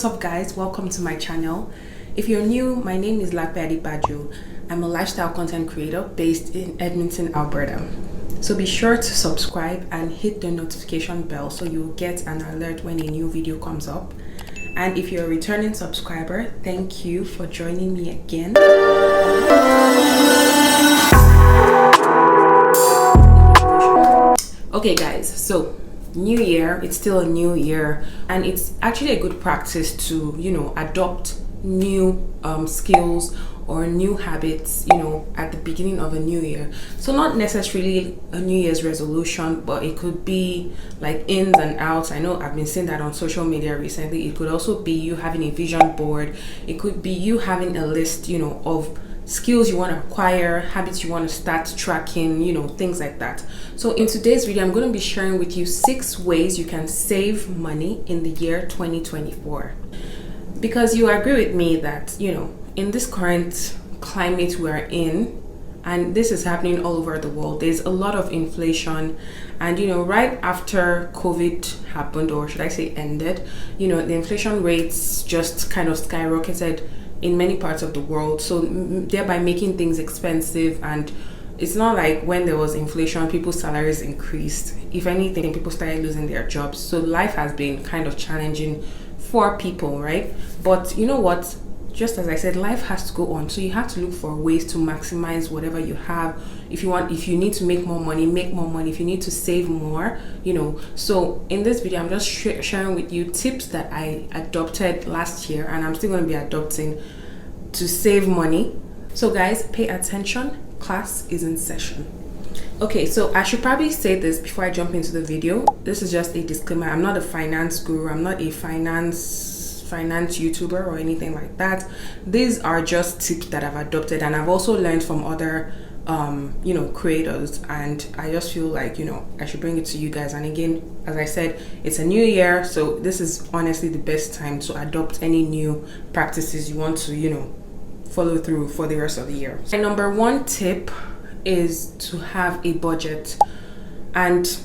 What's up guys, welcome to my channel. If you're new, my name is Lakpe. I'm a lifestyle content creator based in Edmonton, Alberta. So be sure to subscribe and hit the notification bell so you'll get an alert when a new video comes up. And if you're a returning subscriber, thank you for joining me again. Okay guys, so new year, it's still a new year, and it's actually a good practice to adopt new skills or new habits at the beginning of a new year. So not necessarily a new year's resolution, but it could be like ins and outs. I know I've been seeing that on social media recently. It could also be you having a vision board. It could be you having a list of skills you want to acquire, habits you want to start tracking, things like that. So in today's video, I'm going to be sharing with you 6 ways you can save money in the year 2024. Because you agree with me that, in this current climate we're in, and this is happening all over the world, there's a lot of inflation. And, right after COVID happened, or should I say ended, the inflation rates just kind of skyrocketed in many parts of the world, so thereby making things expensive. And it's not like when there was inflation people's salaries increased. If anything, people started losing their jobs. So life has been kind of challenging for people, right? But you know what, just as I said, life has to go on, so you have to look for ways to maximize whatever you have. If you need to make more money, make more money. If you need to save more, so in this video I'm just sharing with you tips that I adopted last year and I'm still going to be adopting to save money. So guys, pay attention, class is in session. Okay, so I should probably say this before I jump into the video. This is just a disclaimer. I'm not a finance guru, I'm not a finance YouTuber or anything like that. These are just tips that I've adopted, and I've also learned from other creators, and I just feel like I should bring it to you guys. And again, as I said, it's a new year, so this is honestly the best time to adopt any new practices you want to follow through for the rest of the year. My number 1 tip is to have a budget, and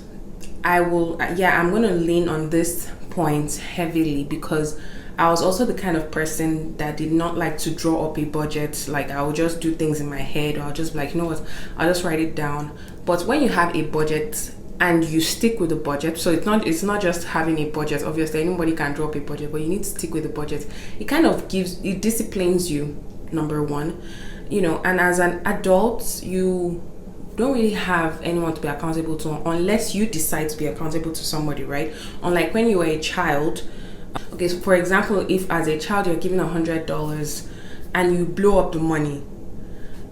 I'm going to lean on this point heavily because I was also the kind of person that did not like to draw up a budget. Like, I would just do things in my head, or I'll just be like, I'll just write it down. But when you have a budget and you stick with the budget, so it's not just having a budget. Obviously anybody can draw up a budget, but you need to stick with the budget. It kind of disciplines you, number 1, and as an adult you don't really have anyone to be accountable to unless you decide to be accountable to somebody, right? Unlike when you were a child. Okay, so for example, if as a child you're given $100 and you blow up the money,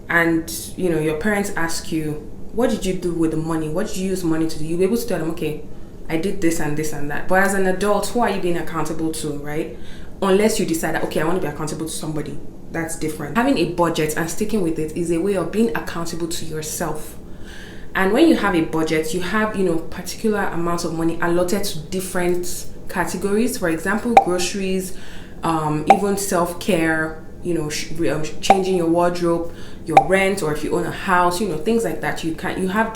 and your parents ask you, what did you do with the money? What did you use money to do? You'll be able to tell them, okay, I did this and this and that. But as an adult, who are you being accountable to, right? Unless you decide that, okay, I want to be accountable to somebody. That's different. Having a budget and sticking with it is a way of being accountable to yourself. And when you have a budget, you have particular amounts of money allotted to different categories. For example, groceries, even self-care, changing your wardrobe, your rent, or if you own a house, things like that. You have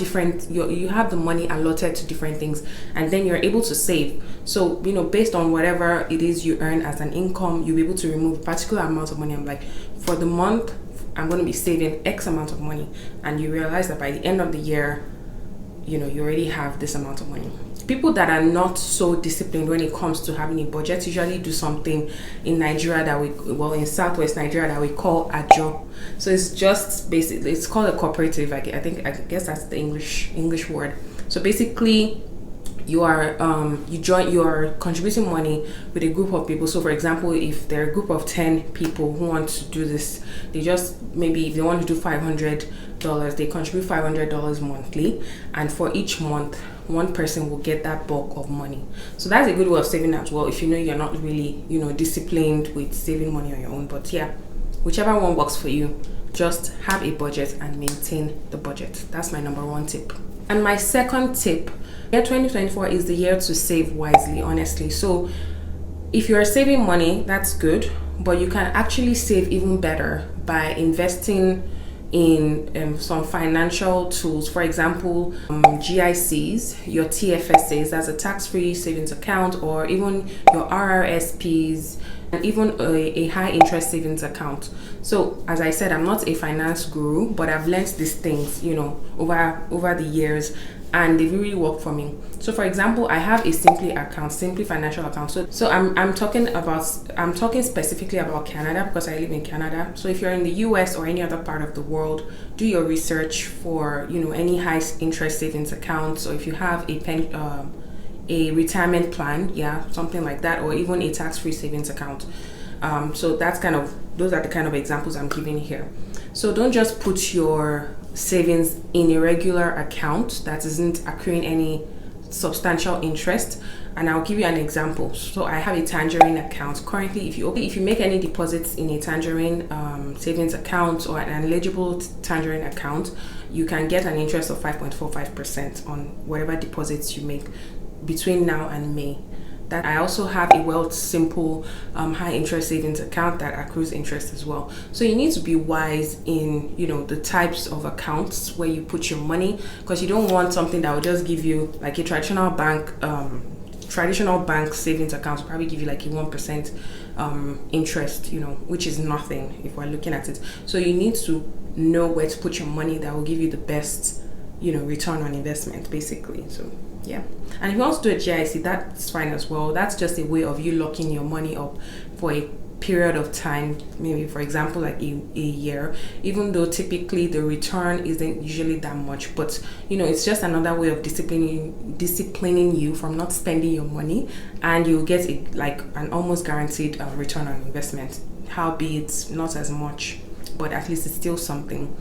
the money allotted to different things, and then you're able to save. So based on whatever it is you earn as an income, you'll be able to remove a particular amount of money. I'm like, for the month I'm going to be saving X amount of money, and you realize that by the end of the year you already have this amount of money. People that are not so disciplined when it comes to having a budget usually do something in Nigeria in Southwest Nigeria that we call ajo. So it's just basically, it's called a cooperative. I guess that's the English word. So basically you are contributing money with a group of people. So for example, if there are a group of 10 people who want to do this, maybe if they want to do $500, they contribute $500 monthly, and for each month one person will get that bulk of money. So that's a good way of saving as well, if you're not really disciplined with saving money on your own. But yeah, whichever one works for you, just have a budget and maintain the budget. That's my number 1 tip. And my second tip, year 2024 is the year to save wisely, honestly. So if you're saving money, that's good, but you can actually save even better by investing in some financial tools. For example, GICs, your TFSAs, that's a tax-free savings account, or even your RRSPs, and even a high interest savings account. So as I said, I'm not a finance guru, but I've learned these things, over the years, and they really work for me. So for example, I have a Simply financial account. So I'm talking specifically about Canada because I live in Canada. So if you're in the US or any other part of the world, do your research for any high interest savings accounts, or if you have a retirement plan, something like that, or even a tax-free savings account. So those are the kind of examples I'm giving here. So don't just put your savings in a regular account that isn't accruing any substantial interest. And I'll give you an example. So I have a Tangerine account. Currently, if you make any deposits in a Tangerine savings account or an eligible Tangerine account, you can get an interest of 5.45% on whatever deposits you make between now and May. That I also have a Wealthsimple high interest savings account that accrues interest as well. So you need to be wise in the types of accounts where you put your money, because you don't want something that will just give you like a traditional bank savings account will probably give you like a 1% interest, which is nothing if we're looking at it. So you need to know where to put your money that will give you the best return on investment, basically. So yeah. And if you want to do a GIC, that's fine as well. That's just a way of you locking your money up for a period of time, maybe for example like a year, even though typically the return isn't usually that much, but it's just another way of disciplining you from not spending your money, and you'll get an almost guaranteed return on investment, howbeit not as much, but at least it's still something.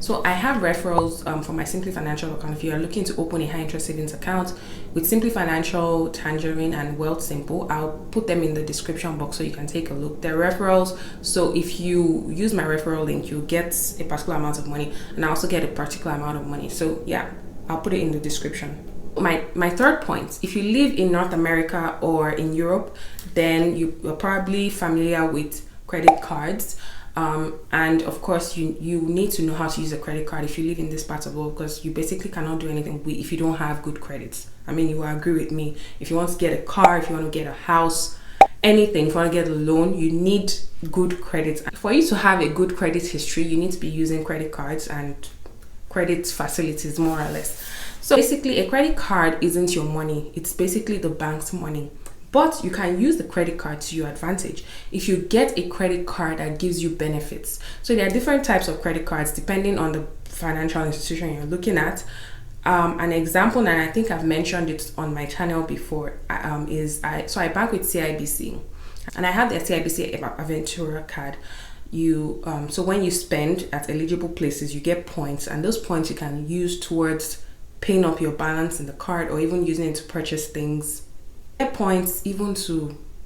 So I have referrals for my Simply Financial account. If you are looking to open a high interest savings account with Simply Financial, Tangerine, and Wealthsimple, I'll put them in the description box so you can take a look. They're referrals, so if you use my referral link, you'll get a particular amount of money, and I also get a particular amount of money. So yeah, I'll put it in the description. My third point, if you live in North America or in Europe, then you're probably familiar with credit cards. And of course you need to know how to use a credit card if you live in this part of the world, because you basically cannot do anything if you don't have good credits. I mean, you will agree with me. If you want to get a car, if you want to get a house, anything, if you want to get a loan, you need good credit. For you to have a good credit history, you need to be using credit cards and credit facilities, more or less. So basically, a credit card isn't your money. It's basically the bank's money. But you can use the credit card to your advantage if you get a credit card that gives you benefits. So there are different types of credit cards depending on the financial institution you're looking at. An example, and I think I've mentioned it on my channel before, is I bank with CIBC, and I have the CIBC Aventura card. So when you spend at eligible places, you get points, and those points you can use towards paying up your balance in the card, or even using it to purchase things. Get points even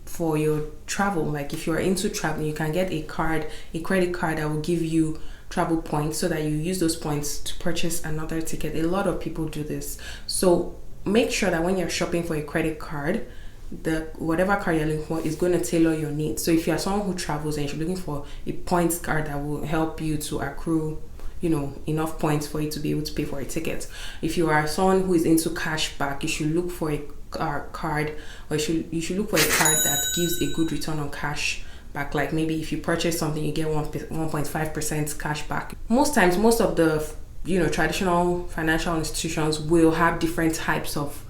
for your travel. Like if you're into traveling, you can get a credit card that will give you travel points, so that you use those points to purchase another ticket. A lot of people do this. So make sure that when you're shopping for a credit card, whatever card you're looking for is going to tailor your needs. So if you are someone who travels and you're looking for a points card that will help you to accrue enough points for you to be able to pay for a ticket. If you are someone who is into cash back, you should look for a card, or you should look for a card that gives a good return on cash back. Like maybe if you purchase something, you get 1.5% cash back. Most times, most of the traditional financial institutions will have different types of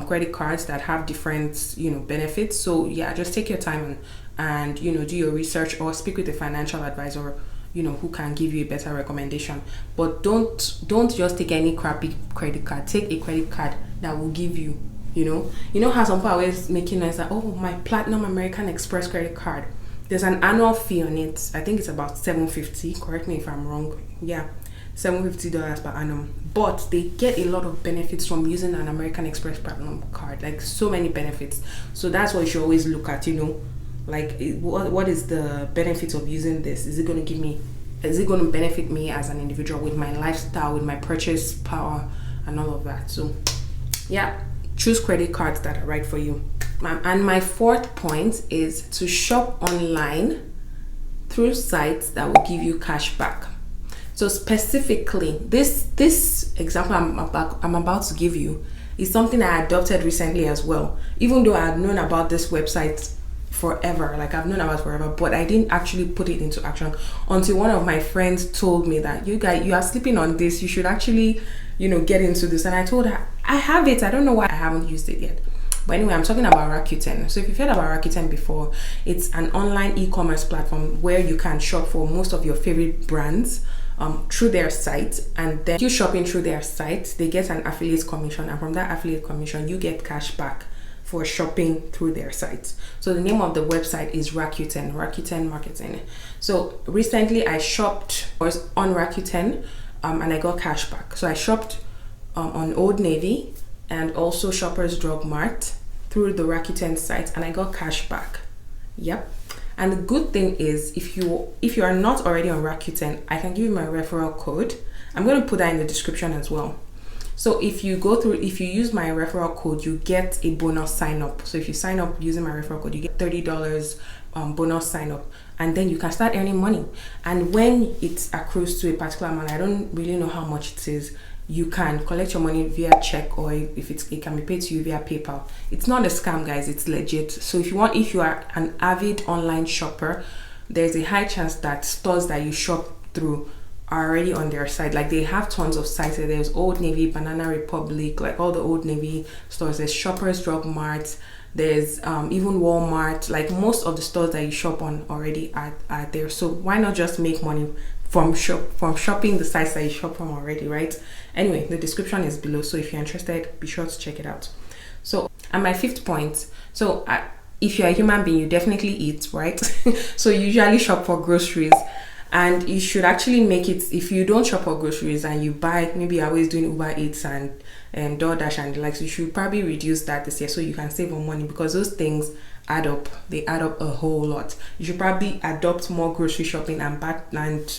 credit cards that have different benefits. So yeah, just take your time and do your research, or speak with a financial advisor who can give you a better recommendation. But don't just take any crappy credit card. Take a credit card that will give you how some people are always making noise that, oh, my Platinum American Express credit card, there's an annual fee on it. I think it's about $750. Correct me if I'm wrong. Yeah, $750 per annum. But they get a lot of benefits from using an American Express Platinum card, like so many benefits. So that's what you should always look at. Like what is the benefit of using this? Is it going to benefit me as an individual with my lifestyle, with my purchase power, and all of that? So yeah, choose credit cards that are right for you. And my fourth point is to shop online through sites that will give you cash back. So specifically, this example I'm about to give you is something I adopted recently as well. Even though I had known about this website forever. Like I've known about forever, but I didn't actually put it into action until one of my friends told me that you are sleeping on this. You should actually, get into this. And I told her I have it. I don't know why I haven't used it yet. But anyway, I'm talking about Rakuten. So if you've heard about Rakuten before, it's an online e-commerce platform where you can shop for most of your favorite brands through their site, and then you shopping through their site, they get an affiliate commission, and from that affiliate commission you get cash back for shopping through their site. So the name of the website is Rakuten Marketing. So recently I shopped on Rakuten and I got cash back. So I shopped on Old Navy and also Shoppers Drug Mart through the Rakuten site, and I got cash back. Yep. And the good thing is, if you are not already on Rakuten, I can give you my referral code. I'm going to put that in the description as well. So if you use my referral code, you get a bonus sign up. So if you sign up using my referral code, you get $30 bonus sign up, and then you can start earning money. And when it accrues to a particular amount, I don't really know how much it is, you can collect your money via check, or if it can be paid to you via PayPal. It's not a scam, guys, it's legit. So if you are an avid online shopper, there's a high chance that stores that you shop through are already on their site. Like they have tons of sites. There's Old Navy, Banana Republic, like all the Old Navy stores. There's Shoppers Drug Mart, there's even Walmart. Like most of the stores that you shop on already are there. So why not just make money from shopping the sites that you shop from already, right? Anyway, the description is below, so if you're interested, be sure to check it out. So, and my fifth point, so if you're a human being, you definitely eat, right? So you usually shop for groceries, and you should actually make it, if you don't shop for groceries and you buy, maybe you're always doing Uber Eats and DoorDash and the likes, you should probably reduce that this year so you can save on money, because those things add up. They add up a whole lot. You should probably adopt more grocery shopping and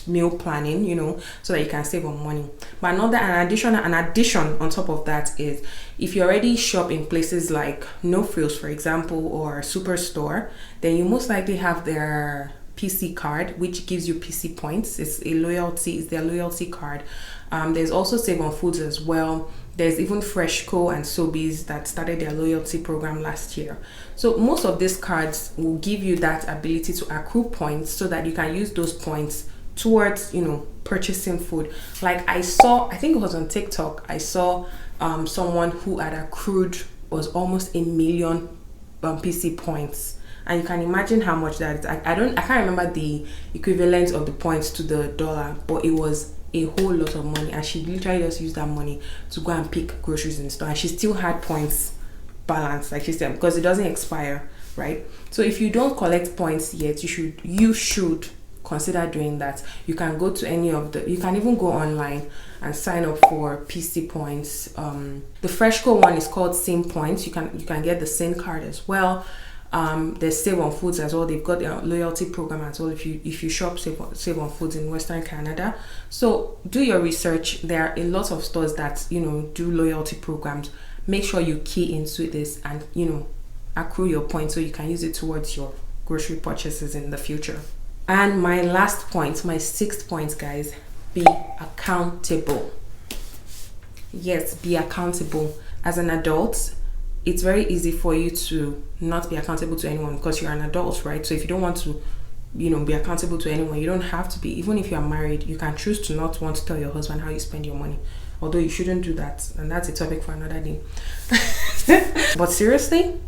meal planning, so that you can save on money. But an addition on top of that is, if you already shop in places like No Frills, for example, or Superstore, then you most likely have their PC card, which gives you PC points. It's their loyalty card. There's also Save on Foods as well. There's even Freshco and Sobeys that started their loyalty program last year. So most of these cards will give you that ability to accrue points so that you can use those points towards, purchasing food. Like I think it was on TikTok, I saw someone who had accrued was almost 1 million PC points. And you can imagine how much that is. I can't remember the equivalent of the points to the dollar, but it was a whole lot of money, and she literally just used that money to go and pick groceries in the store, and she still had points balance, like she said, because it doesn't expire, right? So if you don't collect points yet, you should consider doing that. You can go to you can even go online and sign up for PC points. The Freshco one is called Sim Points. You can get the Sim card as well. There's Save on Foods as well. They've got their loyalty program as well if you shop Save on Foods in Western Canada. So do your research. There are a lot of stores that do loyalty programs. Make sure you key into this and accrue your points so you can use it towards your grocery purchases in the future. And my last point, my sixth point, guys, be accountable. Yes, be accountable. As an adult, it's very easy for you to not be accountable to anyone because you're an adult, right? So if you don't want to, be accountable to anyone, you don't have to be. Even if you're married, you can choose to not want to tell your husband how you spend your money. Although you shouldn't do that, and that's a topic for another day. But seriously,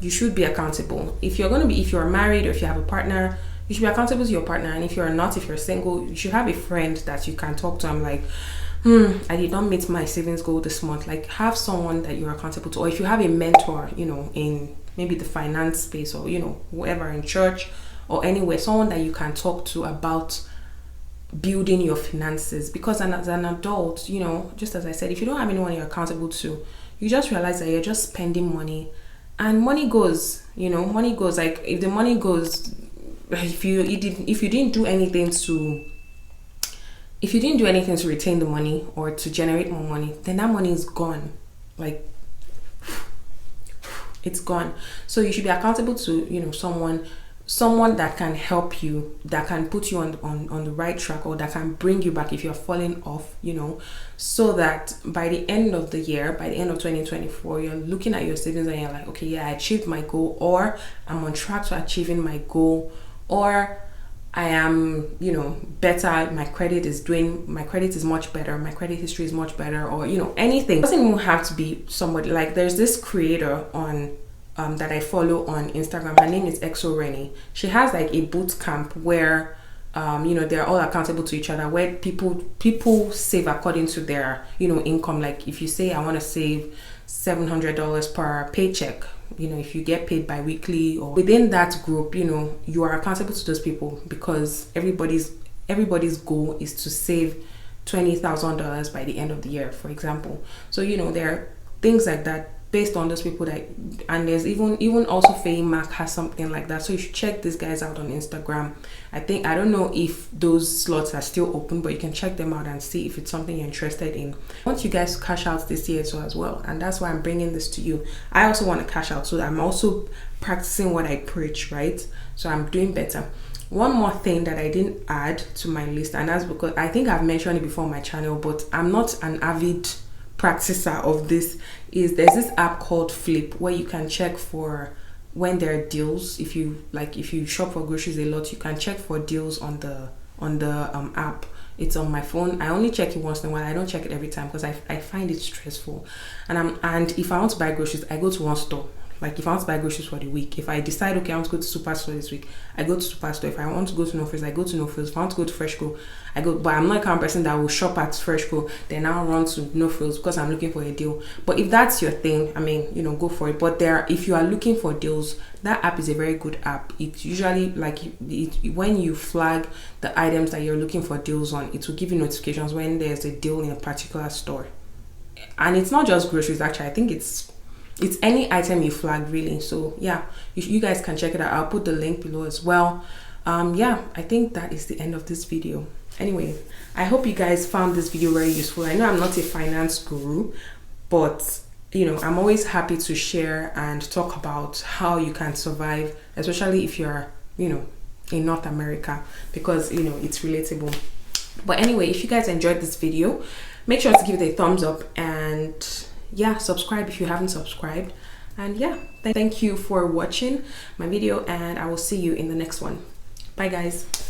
you should be accountable. If you're married or if you have a partner, you should be accountable to your partner. And if you're not, if you're single, you should have a friend that you can talk to. I'm like, I did not meet my savings goal this month. Like, have someone that you're accountable to. Or if you have a mentor, in maybe the finance space or, wherever, in church or anywhere, someone that you can talk to about building your finances. Because as an adult, just as I said, if you don't have anyone you're accountable to, you just realize that you're just spending money, and money goes. Money goes. Like, if the money goes, if you didn't do anything to retain the money or to generate more money, then that money is gone. Like, it's gone. So you should be accountable to someone someone that can help you, that can put you on the right track, or that can bring you back if you're falling off, so that by the end of the year, by the end of 2024, you're looking at your savings and you're like, okay, yeah, I achieved my goal, or I'm on track to achieving my goal, or I am, better. My credit is much better. My credit history is much better, or, anything. It doesn't even have to be somebody. Like, there's this creator on that I follow on Instagram. Her name is Exo Rennie. She has like a boot camp where they're all accountable to each other, where people save according to their income. Like, if you say I want to save $700 per paycheck, if you get paid bi-weekly, or within that group, you are accountable to those people, because everybody's goal is to save $20,000 by the end of the year, for example. So there are things like that based on those people and there's even also Faye Mac has something like that. So you should check these guys out on Instagram. I don't know if those slots are still open, but you can check them out and see if it's something you're interested in. I want you guys to cash out this year as well, and that's why I'm bringing this to you. I also want to cash out, so I'm also practicing what I preach, right? So I'm doing better. One more thing that I didn't add to my list, and that's because I think I've mentioned it before on my channel, but I'm not an avid practicer of this, is there's this app called Flipp, where you can check for when there are deals. If you shop for groceries a lot, you can check for deals on the app. It's on my phone. I only check it once in a while. I don't check it every time because I find it stressful. And if I want to buy groceries, I go to one store. Like, if I want to buy groceries for the week, if I decide, okay, I want to go to Superstore this week, I go to Superstore. If I want to go to No Frills, I go to No Frills. If I want to go to Freshco, I go. But I'm not the kind of person that will shop at Freshco, then I'll run to No Frills because I'm looking for a deal. But if that's your thing, go for it. But if you are looking for deals, that app is a very good app. It's usually when you flag the items that you're looking for deals on, it will give you notifications when there's a deal in a particular store. And it's not just groceries, actually. I think it's any item you flag, really. So yeah, you guys can check it out. I'll put the link below as well. I think that is the end of this video. Anyway, I hope you guys found this video very useful. I know I'm not a finance guru, but I'm always happy to share and talk about how you can survive, especially if you're in North America, because it's relatable. But anyway, if you guys enjoyed this video, make sure to give it a thumbs up, and subscribe if you haven't subscribed. And thank you for watching my video, and I will see you in the next one. Bye guys.